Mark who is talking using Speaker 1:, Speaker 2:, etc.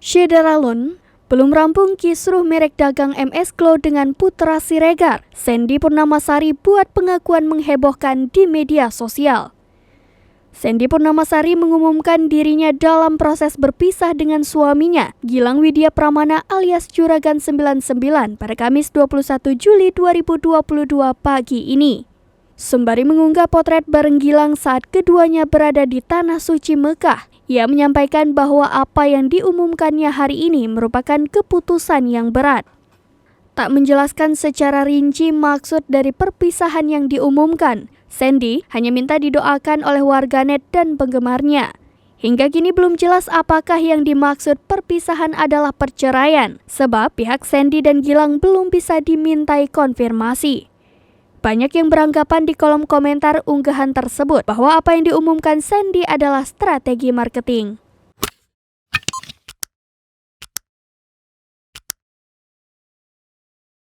Speaker 1: Syederalun, belum rampung kisruh merek dagang MS Glow dengan Putra Siregar. Sandy Purnamasari buat pengakuan menghebohkan di media sosial. Sandy Purnamasari mengumumkan dirinya dalam proses berpisah dengan suaminya, Gilang Widya Pramana alias Juragan 99 pada Kamis 21 Juli 2022 pagi ini. Sembari mengunggah potret bareng Gilang saat keduanya berada di Tanah Suci Mekah, ia menyampaikan bahwa apa yang diumumkannya hari ini merupakan keputusan yang berat. Tak menjelaskan secara rinci maksud dari perpisahan yang diumumkan, Sandy hanya minta didoakan oleh warganet dan penggemarnya. Hingga kini belum jelas apakah yang dimaksud perpisahan adalah perceraian, sebab pihak Sandy dan Gilang belum bisa dimintai konfirmasi. Banyak yang beranggapan di kolom komentar unggahan tersebut bahwa apa yang diumumkan Sandy adalah strategi marketing.